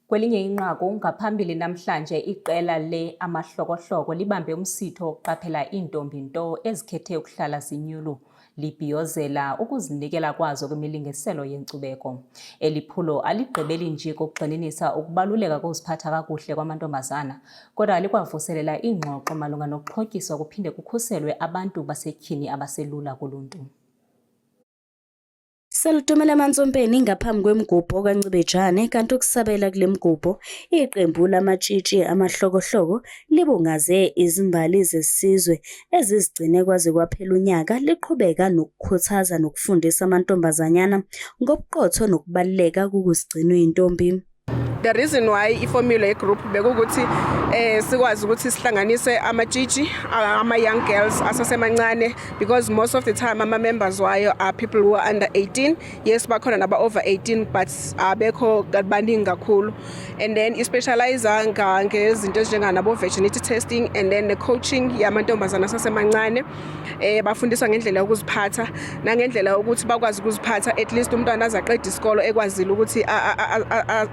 Kwelinye inqaku ngaphambili namhlanje iqela le-Amahlokohloko libambe umsitho wokuqaphela iintombi nto ezikhethe ukuhlala zinyulu libhiyozela ukuzinikela kwazo kwimilinganiselo yenkcubeko. Eli phulo aligqibeli nje kokugxininisa ukubaluleka kokuziphatha kakuhle kwamantombazana, kodwa likwavuselela iingxoxo malunga nokuxhotyiswa kuphinde kukhuselwe abantu basetyhini abaselula kuluntu. Salutumela Mantsompeni ngaphambi kwemigubho kaNcibejane kanti ukusabela kule migubho iqembu lamatshitshi amahlokohloko libungaze izimbali zesizwe ezizigcine kwaze kwaphela unyaka liqhubeka nokukhuthaza nokufundisa amantombazanyana ngobuqotho nokubaluleka kokuzigcina uyintombi. The reason why i-formula group bekukuthi sikwazi ukuthi sihlanganise amatshitshi ama-young girls asasemancane, because most of the time ama-members wayo are people who are under 18. Yes, bakhona naba over 18 but abekho baningi kakhulu, and then ispecialize ngezinto ezinjenganabo virginity testing and then the coaching yamantombazana asasemancane. Bafundiswa ngendlela yokuziphatha nangendlela ukuthi bakwazi ukuziphatha, at least umntwana azaqeda isikolo ekwazile ukuthi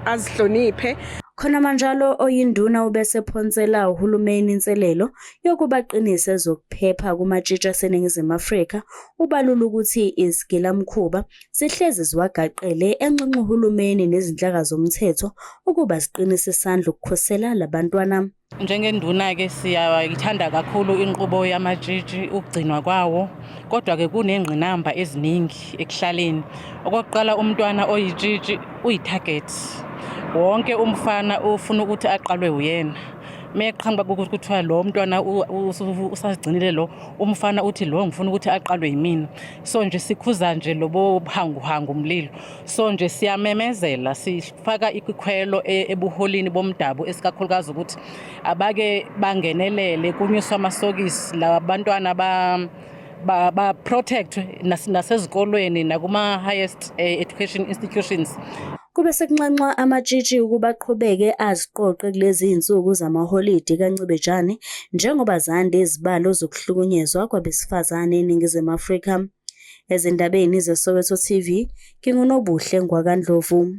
azihloniphe. Khona manjalo oyinduna ubese phonsela uhulumeni inselelo yokubaqinisa ezokuphepha kumatshitshi aseNingizimu Afrika, ubalula ukuthi izigilamkhuba zihlezi ziwagaqele enxenxa uhulumeni nezinhlaka zomthetho ukuba ziqinise isandla ukukhosela labantwana. Njengenduna-ke siyayithanda kakhulu inqubo yamatshitshi, ukugcinwa kwawo, kodwa-ke kunengqinamba eziningi ekuhlaleni. Okokuqala, umntwana oyitshitshi uyi-target. Wonke umfana ufuna ukuthi aqalwe uyena. Meqhamuka kuthiwa lo mntwana usazigcinile lo umfana uthi lo ngifuna ukuthi aqalwe yimina. So nje sikhuza nje lobo buhanguhangu umlilo. So nje siyamemezela, sifaka ikhwelo ebuholini bomdabu esikakhulukazi ukuthi abake bangenelele kunyuswa amasokisi labantwana ba protect nasezikolweni nakuma highest education institutions. Kube sekunxanxa amatshitshi ukuba aqhubeke aziqoqe kulezi insuku zamaholidi kaNcibejane njengoba zande izibalo zokuhlukunyezwa kwabesifazane eNingizimu Afrika. Ezindabeni zeSoweto TV, nginguNobuhle Ngwakandlovu.